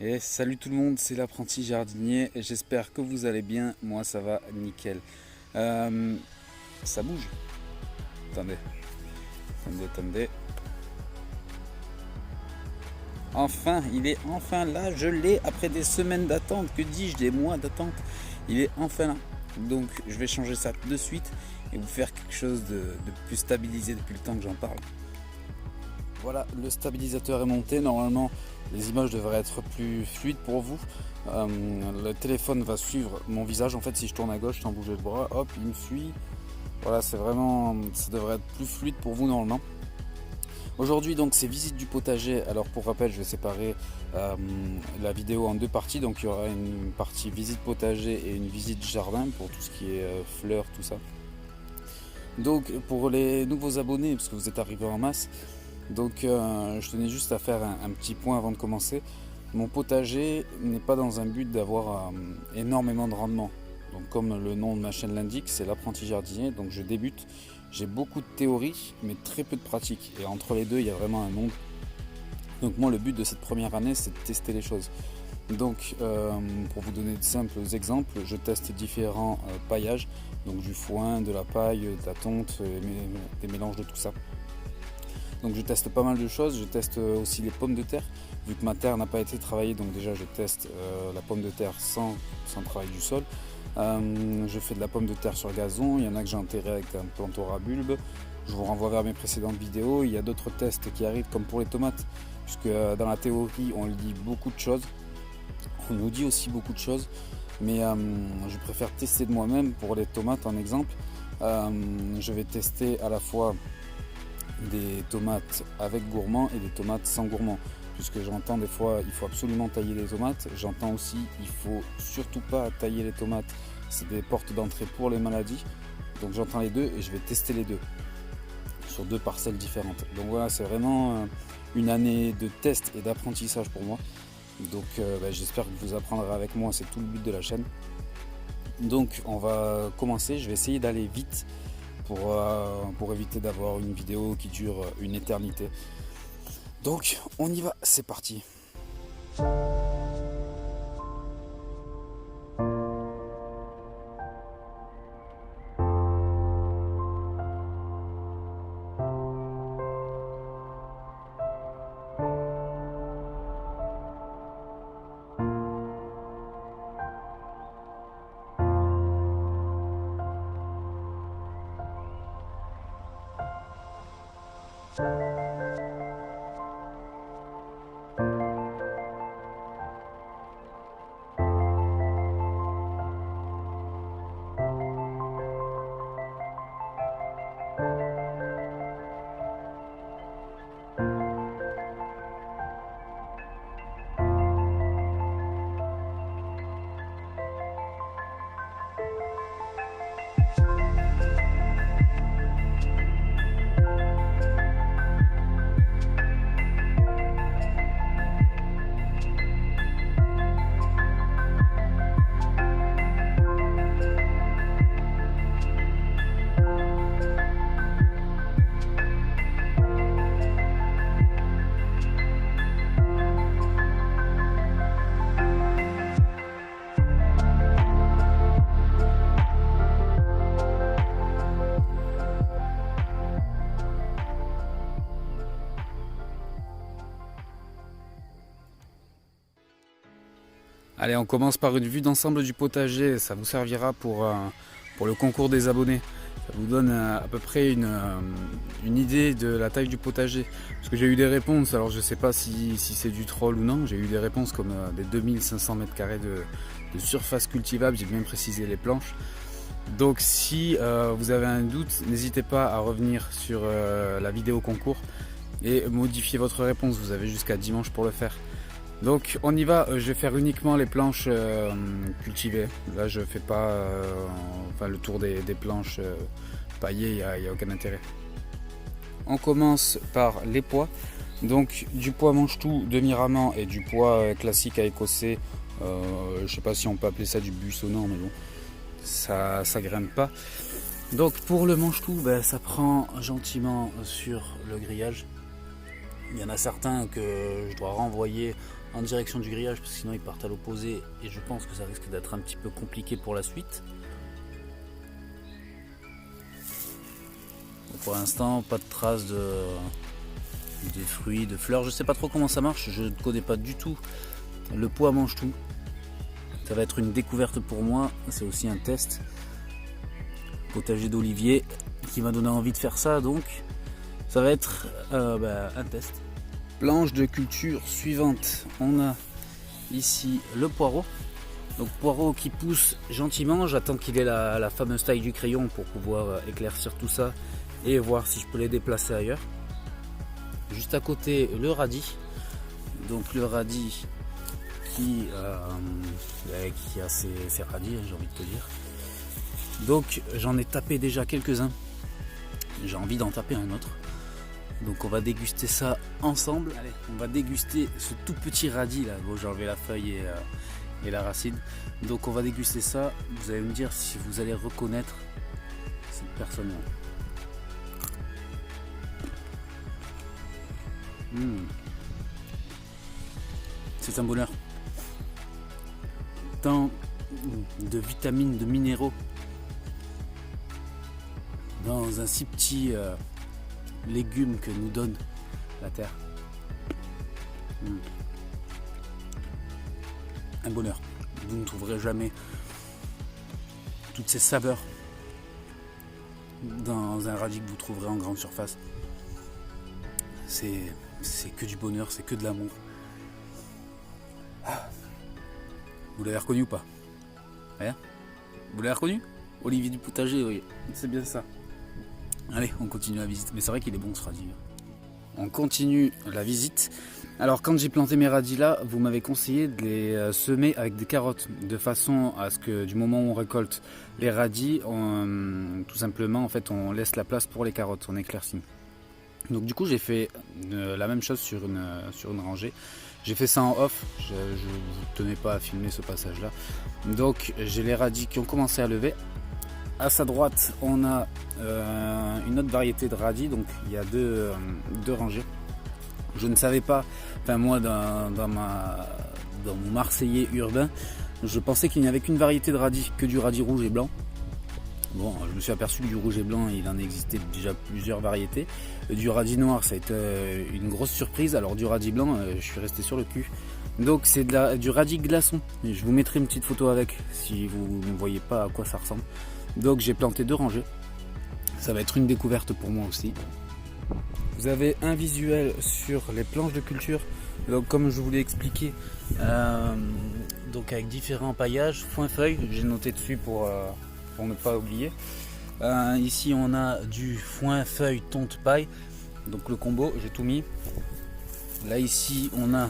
Et salut tout le monde, c'est l'apprenti jardinier et j'espère que vous allez bien. Moi ça va nickel. Euh, Ça bouge. Attendez, attendez. Enfin, il est enfin là, je l'ai après des semaines d'attente, que dis-je, des mois d'attente. Il est enfin là. Donc je vais changer ça de suite et vous faire quelque chose de plus stabilisé depuis le temps que j'en parle. Voilà, le stabilisateur est monté. Normalement, les images devraient être plus fluides pour vous. Le téléphone va suivre mon visage. En fait, si je tourne à gauche sans bouger le bras, hop, il me suit. Voilà, c'est vraiment, ça devrait être plus fluide pour vous normalement. Aujourd'hui, donc, c'est visite du potager. Alors, pour rappel, je vais séparer la vidéo en deux parties. Donc, il y aura une partie visite potager et une visite jardin pour tout ce qui est fleurs, tout ça. Donc, pour les nouveaux abonnés, parce que vous êtes arrivés en masse, donc je tenais juste à faire un petit point avant de commencer. Mon potager n'est pas dans un but d'avoir énormément de rendement. Donc comme le nom de ma chaîne l'indique, c'est l'apprenti jardinier. Donc je débute, j'ai beaucoup de théorie mais très peu de pratique. Et entre les deux, il y a vraiment un monde. Donc moi le but de cette première année, c'est de tester les choses. Donc pour vous donner de simples exemples, je teste différents paillages. Donc du foin, de la paille, de la tonte, des mélanges de tout ça. Donc je teste pas mal de choses, je teste aussi les pommes de terre, vu que ma terre n'a pas été travaillée, donc déjà je teste la pomme de terre sans travail du sol. Je fais de la pomme de terre sur gazon, il y en a que j'ai enterré avec un planteur à bulbe. Je vous renvoie vers mes précédentes vidéos, il y a d'autres tests qui arrivent comme pour les tomates, puisque dans la théorie on dit beaucoup de choses, on nous dit aussi beaucoup de choses, mais je préfère tester de moi-même. Pour les tomates en exemple. Je vais tester à la fois des tomates avec gourmand et des tomates sans gourmand, puisque j'entends des fois il faut absolument tailler les tomates, j'entends aussi il faut surtout pas tailler les tomates, c'est des portes d'entrée pour les maladies. Donc j'entends les deux et je vais tester les deux sur deux parcelles différentes. Donc voilà, c'est vraiment une année de test et d'apprentissage pour moi. Donc j'espère que vous apprendrez avec moi, c'est tout le but de la chaîne. Donc on va commencer, je vais essayer d'aller vite pour éviter d'avoir une vidéo qui dure une éternité. Donc on y va, c'est parti. Allez, on commence par une vue d'ensemble du potager, ça vous servira pour le concours des abonnés. Ça vous donne à peu près une idée de la taille du potager. Parce que j'ai eu des réponses, alors je ne sais pas si c'est du troll ou non, j'ai eu des réponses comme des 2500 m² de surface cultivable, j'ai bien précisé les planches. Donc si vous avez un doute, n'hésitez pas à revenir sur la vidéo concours et modifier votre réponse, vous avez jusqu'à dimanche pour le faire. Donc on y va, je vais faire uniquement les planches cultivées. Là je fais pas le tour des planches paillées, il n'y a aucun intérêt. On commence par les pois. Donc du pois mange-tout demi-raman et du pois classique à écosser. Je sais pas si on peut appeler ça du buissonnant, mais bon, ça grimpe pas. Donc pour le mange-tout, ça prend gentiment sur le grillage. Il y en a certains que je dois renvoyer en direction du grillage parce que sinon ils partent à l'opposé et je pense que ça risque d'être un petit peu compliqué pour la suite. Donc pour l'instant pas de traces de fruits, de fleurs, je sais pas trop comment ça marche, je ne connais pas du tout le pois mange tout. Ça va être une découverte pour moi, c'est aussi un test. Potager d'olivier qui m'a donné envie de faire ça, donc ça va être un test. Planche de culture suivante, on a ici le poireau. Donc poireau qui pousse gentiment, j'attends qu'il ait la fameuse taille du crayon pour pouvoir éclaircir tout ça et voir si je peux les déplacer ailleurs. Juste à côté le radis, donc le radis qui a ses radis, j'ai envie de te dire. Donc j'en ai tapé déjà quelques-uns, j'ai envie d'en taper un autre. Donc on va déguster ça ensemble. Allez, on va déguster ce tout petit radis là. Bon, j'ai enlevé la feuille et la racine. Donc on va déguster ça. Vous allez me dire si vous allez reconnaître cette personne là. C'est un bonheur. Tant de vitamines, de minéraux dans un si petit légume que nous donne la terre. Un bonheur. Vous ne trouverez jamais toutes ces saveurs dans un radis que vous trouverez en grande surface. C'est que du bonheur, c'est que de l'amour. Vous l'avez reconnu ou pas? Hein? Vous l'avez reconnu? Olivier du potager, oui, c'est bien ça. Allez, on continue la visite. Mais c'est vrai qu'il est bon ce radis. On continue la visite. Alors quand j'ai planté mes radis là, vous m'avez conseillé de les semer avec des carottes, de façon à ce que du moment où on récolte les radis, tout simplement en fait on laisse la place pour les carottes, on éclaircit. Donc du coup j'ai fait la même chose sur une rangée. J'ai fait ça en off, je ne tenais pas à filmer ce passage là. Donc j'ai les radis qui ont commencé à lever. À sa droite, on a une autre variété de radis, donc il y a deux rangées. Je ne savais pas, enfin moi dans mon Marseillais urbain, je pensais qu'il n'y avait qu'une variété de radis, que du radis rouge et blanc. Bon, je me suis aperçu que du rouge et blanc, il en existait déjà plusieurs variétés. Du radis noir, ça a été une grosse surprise. Alors du radis blanc, je suis resté sur le cul. Donc c'est du radis glaçon. Je vous mettrai une petite photo avec, si vous ne voyez pas à quoi ça ressemble. Donc j'ai planté 2 rangées. Ça va être une découverte pour moi aussi. Vous avez un visuel sur les planches de culture. Donc comme je vous l'ai expliqué, donc avec différents paillages, foin-feuille, j'ai noté dessus pour ne pas oublier. Ici on a du foin-feuille tonte-paille, donc le combo, j'ai tout mis. Là ici on a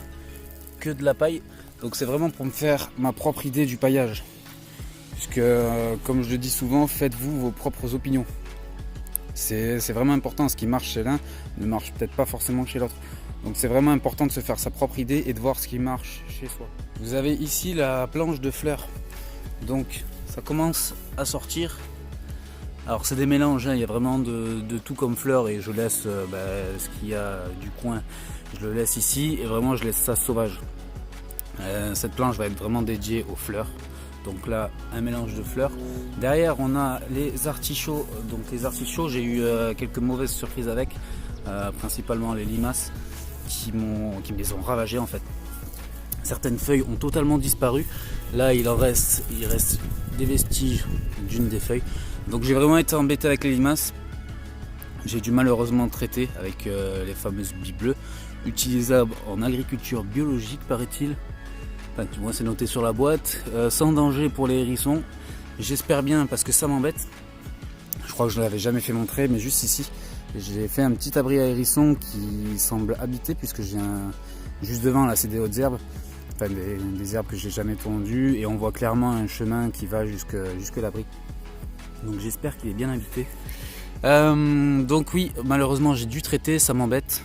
que de la paille, donc c'est vraiment pour me faire ma propre idée du paillage. Puisque comme je le dis souvent, faites-vous vos propres opinions. C'est vraiment important, ce qui marche chez l'un ne marche peut-être pas forcément chez l'autre. Donc c'est vraiment important de se faire sa propre idée et de voir ce qui marche chez soi. Vous avez ici la planche de fleurs. Donc ça commence à sortir. Alors c'est des mélanges, hein. Il y a vraiment de tout comme fleurs et je laisse ce qu'il y a du coin, je le laisse ici et vraiment je laisse ça sauvage. Cette planche va être vraiment dédiée aux fleurs. Donc là, un mélange de fleurs. Derrière, on a les artichauts. Donc les artichauts, j'ai eu quelques mauvaises surprises avec, principalement les limaces qui me les ont ravagés en fait. Certaines feuilles ont totalement disparu. Là, il reste des vestiges d'une des feuilles. Donc j'ai vraiment été embêté avec les limaces. J'ai dû malheureusement traiter avec les fameuses billes bleues, utilisables en agriculture biologique, paraît-il. Enfin, du moins c'est noté sur la boîte, sans danger pour les hérissons. J'espère bien parce que ça m'embête. Je crois que je ne l'avais jamais fait montrer, mais juste ici, j'ai fait un petit abri à hérissons qui semble habité puisque j'ai juste devant là, c'est des hautes herbes, enfin des herbes que j'ai jamais tondues et on voit clairement un chemin qui va jusque l'abri. Donc j'espère qu'il est bien habité. Donc oui, malheureusement j'ai dû traiter, ça m'embête.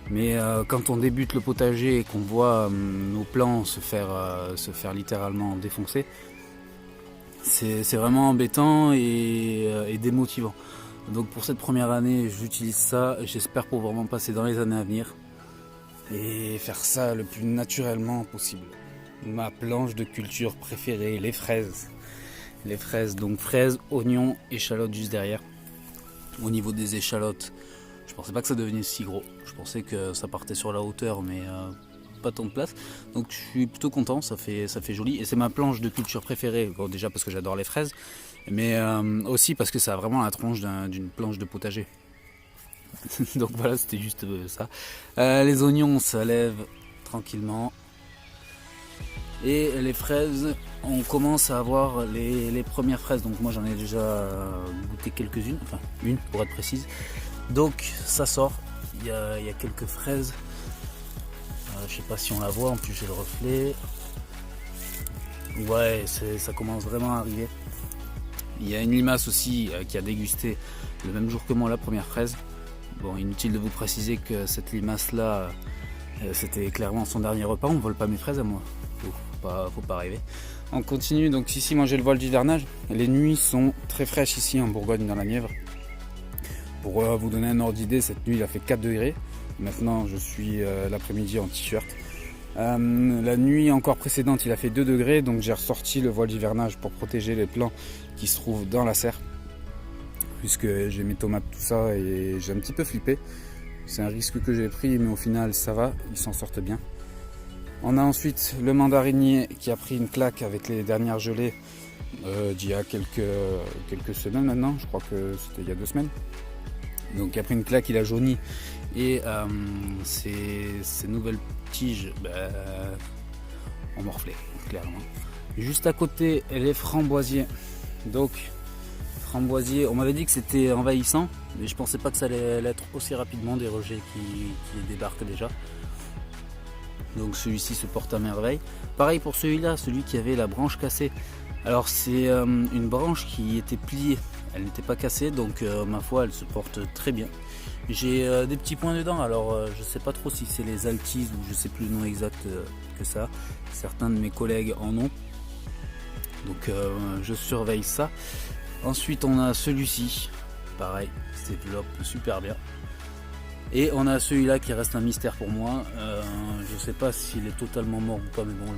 Mais quand on débute le potager et qu'on voit nos plants se faire littéralement défoncer, c'est vraiment embêtant et démotivant. Donc pour cette première année, j'utilise ça. J'espère pouvoir m'en passer dans les années à venir. et faire ça le plus naturellement possible. Ma planche de culture préférée, les fraises. Les fraises, donc fraises, oignons, échalotes juste derrière. Au niveau des échalotes, je pensais pas que ça devenait si gros. Je pensais que ça partait sur la hauteur, mais pas tant de place. Donc je suis plutôt content, ça fait joli. Et c'est ma planche de culture préférée. Bon, déjà parce que j'adore les fraises, mais aussi parce que ça a vraiment la tronche d'une planche de potager. Donc voilà, c'était juste ça. Les oignons, ça lève tranquillement. Et les fraises, on commence à avoir les premières fraises. Donc moi j'en ai déjà goûté quelques-unes, enfin une pour être précise. Donc ça sort, il y a quelques fraises. Je sais pas si on la voit, en plus j'ai le reflet. Ouais, ça commence vraiment à arriver. Il y a une limace aussi qui a dégusté le même jour que moi la première fraise. Bon, inutile de vous préciser que cette limace là, c'était clairement son dernier repas. On ne vole pas mes fraises à moi. Faut pas rêver. On continue, donc ici moi j'ai le voile d'hivernage. Les nuits sont très fraîches ici en Bourgogne dans la Nièvre. Pour vous donner un ordre d'idée, cette nuit il a fait 4 degrés. Maintenant je suis l'après-midi en t-shirt. La nuit encore précédente il a fait 2 degrés, donc j'ai ressorti le voile d'hivernage pour protéger les plants qui se trouvent dans la serre. Puisque j'ai mes tomates, tout ça, et j'ai un petit peu flippé. C'est un risque que j'ai pris, mais au final ça va, ils s'en sortent bien. On a ensuite le mandarinier qui a pris une claque avec les dernières gelées d'il y a quelques semaines maintenant, je crois que c'était il y a 2 semaines. Donc il a pris une claque, il a jauni et ces nouvelles tiges ont morflé, clairement. Juste à côté, les framboisiers. Donc framboisiers, on m'avait dit que c'était envahissant, mais je pensais pas que ça allait l'être aussi rapidement, des rejets qui débarquent déjà. Donc celui-ci se porte à merveille. Pareil pour celui-là, celui qui avait la branche cassée. Alors c'est une branche qui était pliée, elle n'était pas cassée, donc ma foi elle se porte très bien. J'ai des petits points dedans, alors je sais pas trop si c'est les altises ou je sais plus le nom exact que ça. Certains de mes collègues en ont. Donc je surveille ça. Ensuite on a celui-ci, pareil, se développe super bien. Et on a celui-là qui reste un mystère pour moi. Je sais pas s'il est totalement mort ou pas, mais bon,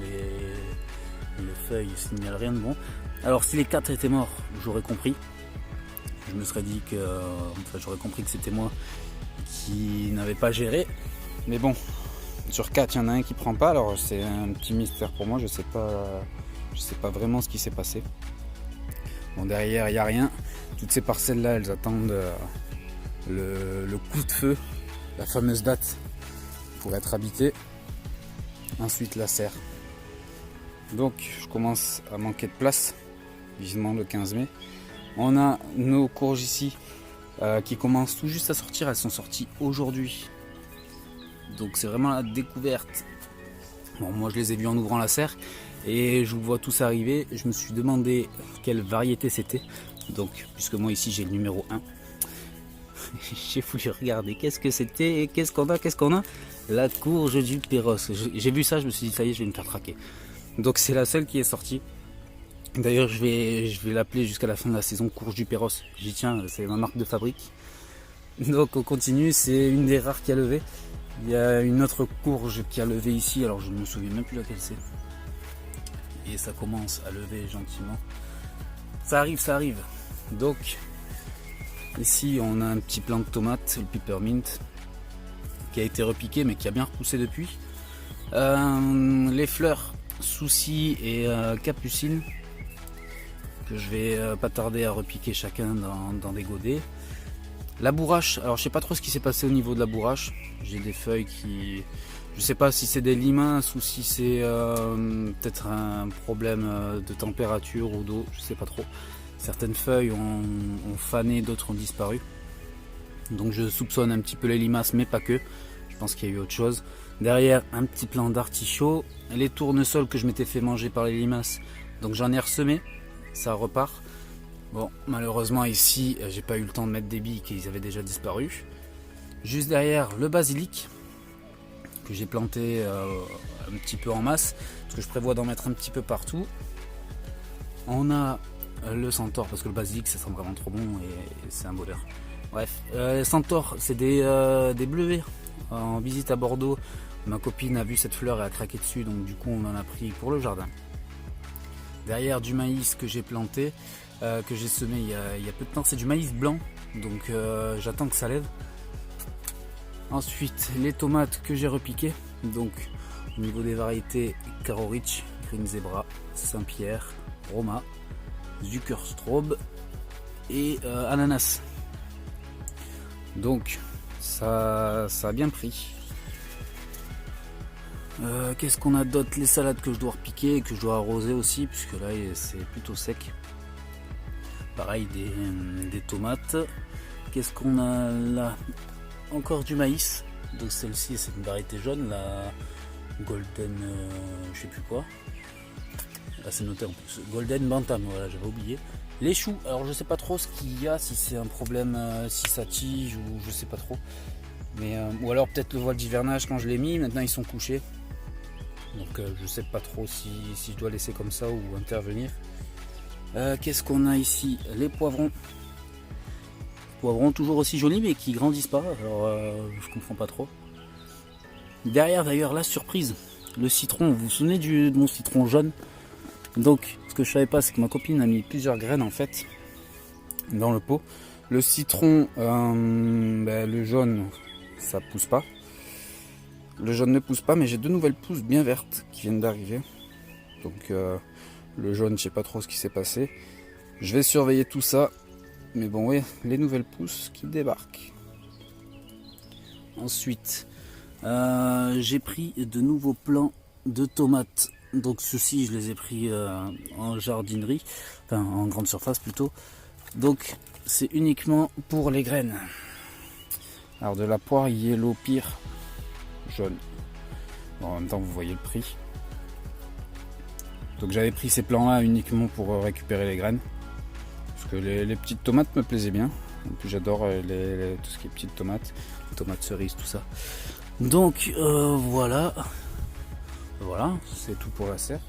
les feuilles signalent rien de bon. Alors si les 4 étaient morts, j'aurais compris. Je me serais dit que, j'aurais compris que c'était moi qui n'avais pas géré. Mais bon, sur 4, il y en a un qui prend pas. Alors c'est un petit mystère pour moi. Je sais pas vraiment ce qui s'est passé. Bon, derrière, il n'y a rien. Toutes ces parcelles-là, elles attendent le coup de feu, la fameuse date pour être habitée. Ensuite la serre. Donc je commence à manquer de place, vivement le 15 mai. On a nos courges ici qui commencent tout juste à sortir. Elles sont sorties aujourd'hui, donc c'est vraiment la découverte. Bon, moi je les ai vues en ouvrant la serre et je vous vois tous arriver. Je me suis demandé quelle variété c'était, donc puisque moi ici j'ai le numéro 1. J'ai voulu regarder qu'est-ce que c'était, qu'est-ce qu'on a. La courge du Perros. J'ai vu ça, je me suis dit ça y est, je vais me faire traquer. Donc c'est la seule qui est sortie. D'ailleurs je vais l'appeler jusqu'à la fin de la saison courge du Perros. J'y tiens, c'est ma marque de fabrique. Donc on continue, c'est une des rares qui a levé. Il y a une autre courge qui a levé ici, alors je ne me souviens même plus laquelle c'est. Et ça commence à lever gentiment. Ça arrive. Donc ici on a un petit plant de tomate, le peppermint, qui a été repiqué mais qui a bien repoussé depuis. Les fleurs souci et capucine, que je vais pas tarder à repiquer chacun dans des godets. La bourrache, alors je sais pas trop ce qui s'est passé au niveau de la bourrache. J'ai des feuilles qui... Je sais pas si c'est des limaces ou si c'est peut-être un problème de température ou d'eau, je sais pas trop. Certaines feuilles ont fané, d'autres ont disparu. Donc je soupçonne un petit peu les limaces, mais pas que. Je pense qu'il y a eu autre chose. Derrière, un petit plant d'artichaut. Les tournesols que je m'étais fait manger par les limaces. Donc j'en ai ressemé. Ça repart. Bon, malheureusement ici, j'ai pas eu le temps de mettre des billes, qu'ils avaient déjà disparu. Juste derrière, le basilic, que j'ai planté un petit peu en masse, parce que je prévois d'en mettre un petit peu partout. On a le centaure, parce que le basilic ça sent vraiment trop bon et c'est un bonheur. Bref, centaure, c'est des bleuets. En visite à Bordeaux, Ma copine a vu cette fleur et a craqué dessus, donc du coup on en a pris pour le jardin. Derrière du maïs que j'ai planté, que j'ai semé il y a peu de temps, c'est du maïs blanc, donc j'attends que ça lève. Ensuite les tomates que j'ai repiquées, donc au niveau des variétés Caro Rich, Green Zebra, Saint-Pierre, Roma, Zuckerstraub et ananas. Donc ça a bien pris. Qu'est-ce qu'on a d'autre? Les salades que je dois repiquer et que je dois arroser aussi, puisque là c'est plutôt sec. Pareil, des tomates. Qu'est-ce qu'on a là? Encore du maïs. Donc celle-ci c'est une variété jaune, la Golden je sais plus quoi. Là c'est noté en plus. Golden Bantam, voilà, j'avais oublié. Les choux, alors je sais pas trop ce qu'il y a, si c'est un problème, si ça tige ou je sais pas trop. Mais, ou alors peut-être le voile d'hivernage quand je l'ai mis, maintenant ils sont couchés. Donc je sais pas trop si je dois laisser comme ça ou intervenir. Qu'est-ce qu'on a ici? Les poivrons. Poivrons toujours aussi jolis mais qui grandissent pas. Alors je comprends pas trop. Derrière d'ailleurs la surprise, le citron. Vous vous souvenez de mon citron jaune? Donc ce que je savais pas, c'est que ma copine a mis plusieurs graines en fait dans le pot. Le citron, le jaune, ça pousse pas. Le jaune ne pousse pas, mais j'ai 2 nouvelles pousses bien vertes qui viennent d'arriver. Donc le jaune, je sais pas trop ce qui s'est passé. Je vais surveiller tout ça. Mais bon, oui, les nouvelles pousses qui débarquent. Ensuite, j'ai pris de nouveaux plants de tomates. Donc ceux-ci, je les ai pris en jardinerie, enfin en grande surface plutôt. Donc c'est uniquement pour les graines. Alors de la poire yellow pire jaune. Bon, en même temps vous voyez le prix. Donc j'avais pris ces plants là uniquement pour récupérer les graines. Parce que les petites tomates me plaisaient bien. En plus j'adore tout ce qui est petites tomates. Les tomates cerises, tout ça. Donc voilà. Voilà, c'est tout pour la serre.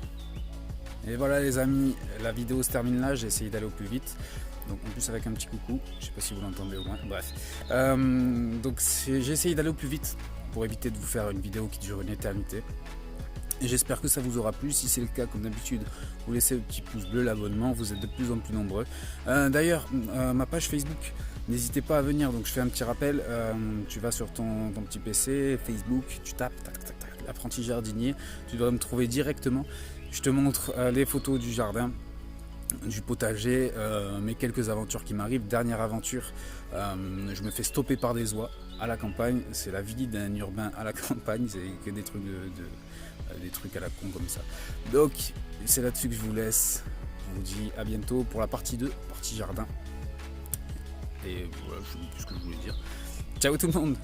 Et voilà les amis, la vidéo se termine là, j'ai essayé d'aller au plus vite. Donc en plus avec un petit coucou, je sais pas si vous l'entendez au moins, bref. Donc j'ai essayé d'aller au plus vite pour éviter de vous faire une vidéo qui dure une éternité. Et j'espère que ça vous aura plu. Si c'est le cas, comme d'habitude, vous laissez le petit pouce bleu, l'abonnement, vous êtes de plus en plus nombreux. D'ailleurs, ma page Facebook, n'hésitez pas à venir, donc je fais un petit rappel. Tu vas sur ton petit PC, Facebook, tu tapes, tac, tac, tac, apprenti jardinier, tu dois me trouver directement. Je te montre les photos du jardin, du potager, mes quelques aventures qui m'arrivent. Dernière aventure, je me fais stopper par des oies à la campagne. C'est la vie d'un urbain à la campagne, c'est que des trucs des trucs à la con comme ça. Donc c'est là-dessus que je vous laisse. Je vous dis à bientôt pour la partie 2, partie jardin. Et voilà, je sais plus ce que je voulais dire. Ciao tout le monde!